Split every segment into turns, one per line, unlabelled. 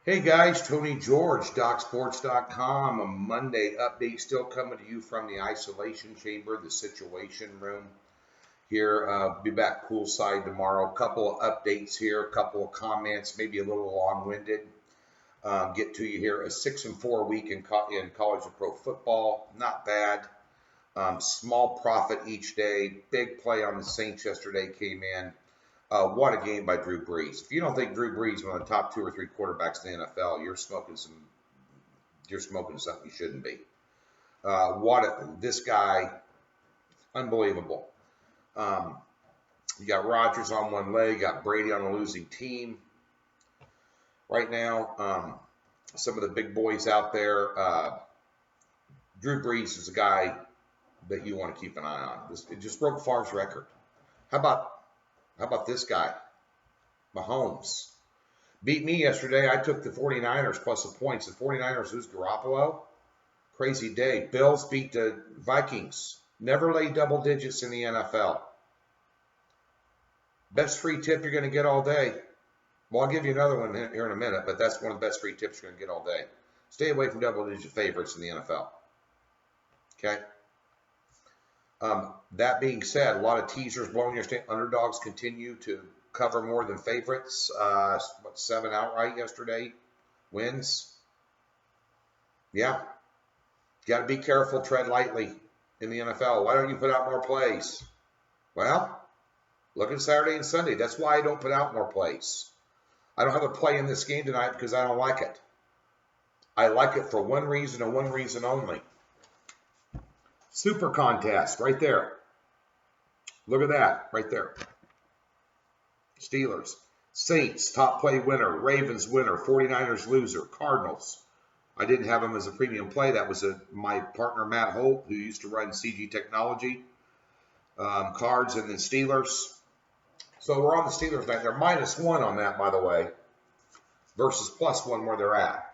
Hey guys, Tony George, DocSports.com. A Monday update still coming to you from the isolation chamber, the situation room here. Be back poolside tomorrow. Couple of updates here, a couple of comments, maybe a little long-winded. Get to you here. A 6-4 week in college and pro football, not bad. Small profit each day. Big play on the Saints yesterday came in. What a game by Drew Brees. If you don't think Drew Brees is one of the top two or three quarterbacks in the NFL, you're smoking something you shouldn't be. This guy, unbelievable. Um, you got Rodgers on one leg, you got Brady on a losing team right now. Some of the big boys out there. Drew Brees is a guy that you want to keep an eye on. It just broke Favre's record. How about this guy, Mahomes? Beat me yesterday. I took the 49ers plus the points. The 49ers lose Garoppolo. Crazy day. Bills beat the Vikings. Never lay double digits in the NFL. Best free tip you're going to get all day. Well, I'll give you another one here in a minute, but that's one of the best free tips you're going to get all day. Stay away from double digit favorites in the NFL. Okay? That being said, a lot of teasers blowing your stand. Underdogs continue to cover more than favorites. 7 outright yesterday wins. Yeah. Got to be careful, tread lightly in the NFL. Why don't you put out more plays? Well, look at Saturday and Sunday. That's why I don't put out more plays. I don't have a play in this game tonight because I don't like it. I like it for one reason and one reason only. Super contest right there. Look at that right there. Steelers, Saints, top play winner, Ravens winner, 49ers loser, Cardinals. I didn't have them as a premium play. That was my partner, Matt Holt, who used to run CG Technology, cards, and then Steelers. So we're on the Steelers night. They're -1 on that, by the way, versus +1 where they're at.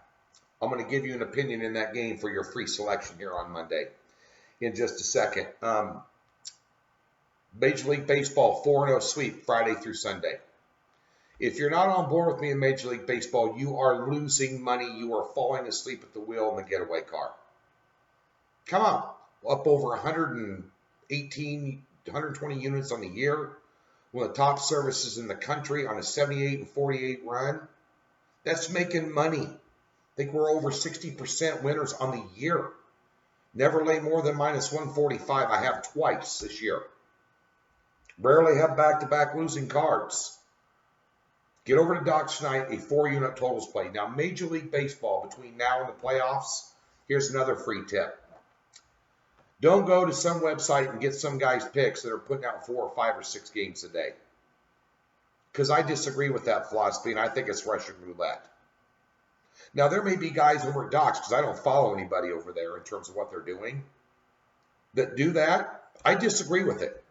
I'm going to give you an opinion in that game for your free selection here on Monday in just a second. Major League Baseball 4-0 sweep Friday through Sunday. If you're not on board with me in Major League Baseball, you are losing money. You are falling asleep at the wheel in the getaway car. Come on. Up over 118, 120 units on the year. One of the top services in the country on a 78-48 run. That's making money. I think we're over 60% winners on the year. Never lay more than -145. I have twice this year. Rarely have back-to-back losing cards. Get over to Docs tonight, a 4-unit totals play. Now, Major League Baseball, between now and the playoffs, here's another free tip. Don't go to some website and get some guy's picks that are putting out 4 or 5 or 6 games a day. Because I disagree with that philosophy, and I think it's Russian roulette. Now, there may be guys over at Docs, because I don't follow anybody over there in terms of what they're doing, that do that. I disagree with it.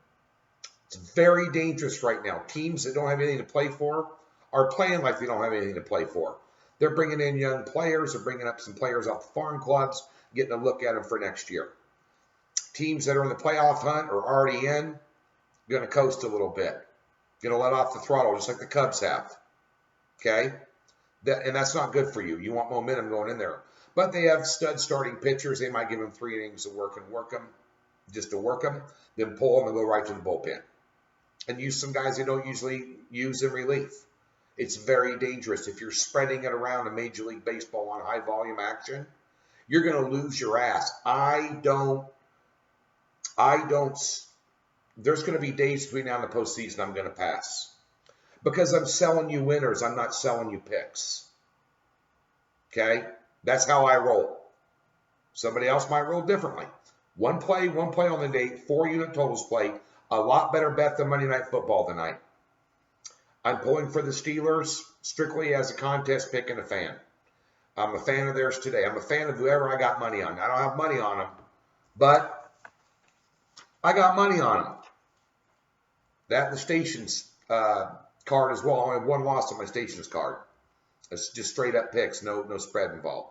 It's very dangerous right now. Teams that don't have anything to play for are playing like they don't have anything to play for. They're bringing in young players. They're bringing up some players off the farm clubs, getting a look at them for next year. Teams that are in the playoff hunt or already in, going to coast a little bit. Going to let off the throttle, just like the Cubs have. Okay? And that's not good for you. You want momentum going in there. But they have stud starting pitchers. They might give them 3 innings of work them, just to work them, then pull them and go right to the bullpen. And use some guys they don't usually use in relief. It's very dangerous. If you're spreading it around in Major League Baseball on high volume action, you're going to lose your ass. There's going to be days between now and the postseason I'm going to pass. Because I'm selling you winners. I'm not selling you picks. Okay? That's how I roll. Somebody else might roll differently. One play on the day, 4-unit totals play. A lot better bet than Monday Night Football tonight. I'm pulling for the Steelers strictly as a contest pick and a fan. I'm a fan of theirs today. I'm a fan of whoever I got money on. I don't have money on them, but I got money on them. That the station's card as well. I only have 1 loss on my station's card. It's just straight up picks, no spread involved.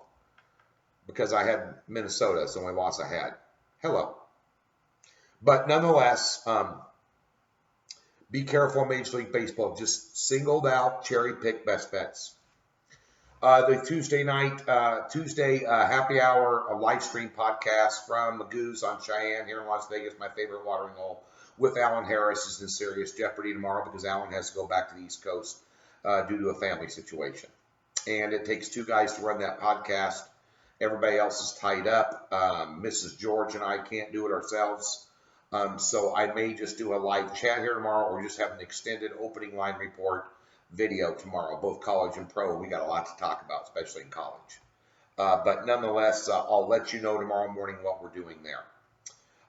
Because I had Minnesota, it's the only loss I had. Hello. But nonetheless, be careful in Major League Baseball. Just singled out, cherry pick best bets. The Tuesday happy hour, a live stream podcast from Magoo's on Cheyenne here in Las Vegas, my favorite watering hole, with Alan Harris is in serious jeopardy tomorrow because Alan has to go back to the East Coast due to a family situation. And it takes two guys to run that podcast. Everybody else is tied up. Mrs. George and I can't do it ourselves. So I may just do a live chat here tomorrow or just have an extended opening line report video tomorrow, both college and pro. We got a lot to talk about, especially in college. But nonetheless, I'll let you know tomorrow morning what we're doing there.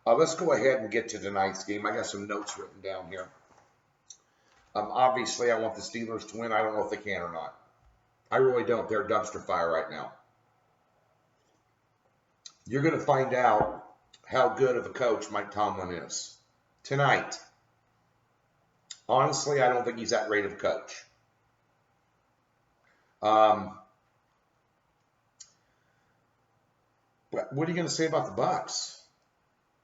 Let's go ahead and get to tonight's game. I got some notes written down here. Obviously, I want the Steelers to win. I don't know if they can or not. I really don't. They're a dumpster fire right now. You're going to find out how good of a coach Mike Tomlin is tonight. Honestly, I don't think he's that great of a coach. But what are you going to say about the Bucs?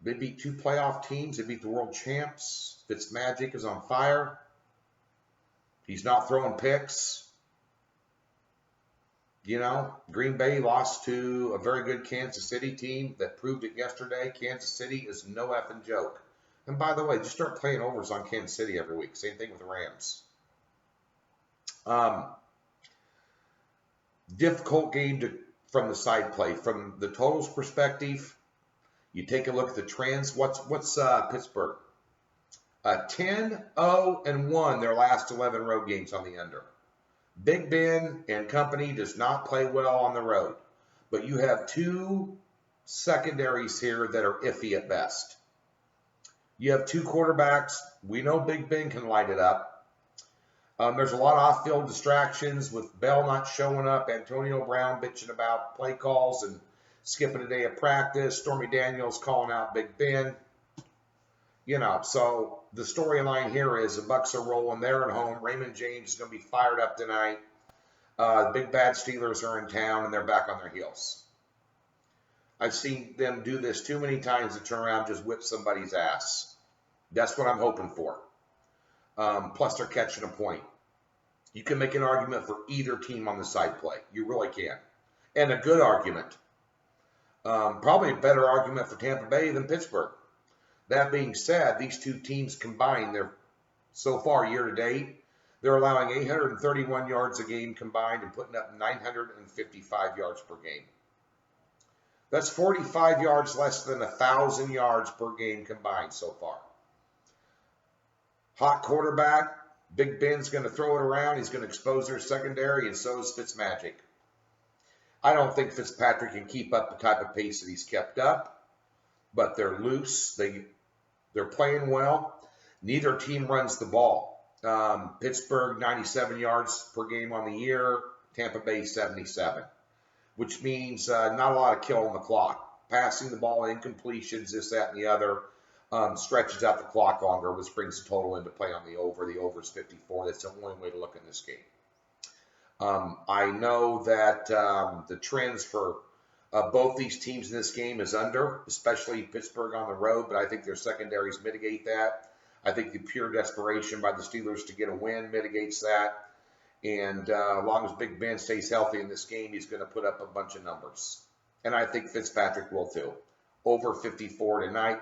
They beat two playoff teams. They beat the world champs. Fitzmagic is on fire. He's not throwing picks. You know, Green Bay lost to a very good Kansas City team that proved it yesterday. Kansas City is no effing joke. And by the way, just start playing overs on Kansas City every week. Same thing with the Rams. Difficult game from the side play. From the totals perspective, you take a look at the trends. What's Pittsburgh? 10-0-1 their last 11 road games on the under. Big Ben and company does not play well on the road. But you have two secondaries here that are iffy at best. You have two quarterbacks. We know Big Ben can light it up. There's a lot of off-field distractions with Bell not showing up, Antonio Brown bitching about play calls and skipping a day of practice, Stormy Daniels calling out Big Ben. You know, so the storyline here is the Bucs are rolling. They're at home. Raymond James is going to be fired up tonight. The big bad Steelers are in town, and they're back on their heels. I've seen them do this too many times to turn around and just whip somebody's ass. That's what I'm hoping for. Plus, they're catching a point. You can make an argument for either team on the side play. You really can. And a good argument. Probably a better argument for Tampa Bay than Pittsburgh. That being said, these two teams combined, they're so far year to date, they're allowing 831 yards a game combined and putting up 955 yards per game. That's 45 yards less than 1,000 yards per game combined so far. Hot quarterback, Big Ben's going to throw it around. He's going to expose their secondary, and so is Fitzmagic. I don't think Fitzpatrick can keep up the type of pace that he's kept up, but they're loose. They're playing well. Neither team runs the ball. Pittsburgh, 97 yards per game on the year. Tampa Bay, 77, which means not a lot of kill on the clock. Passing the ball, incompletions, this, that, and the other stretches out the clock longer, which brings the total into play on the over. The over is 54. That's the only way to look in this game. I know that the trends for both these teams in this game is under, especially Pittsburgh on the road, but I think their secondaries mitigate that. I think the pure desperation by the Steelers to get a win mitigates that. And as long as Big Ben stays healthy in this game, he's going to put up a bunch of numbers. And I think Fitzpatrick will too. Over 54 tonight.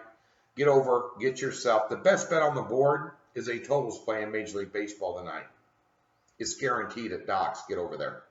Get yourself. The best bet on the board is a totals play in Major League Baseball tonight. It's guaranteed at Docs. Get over there.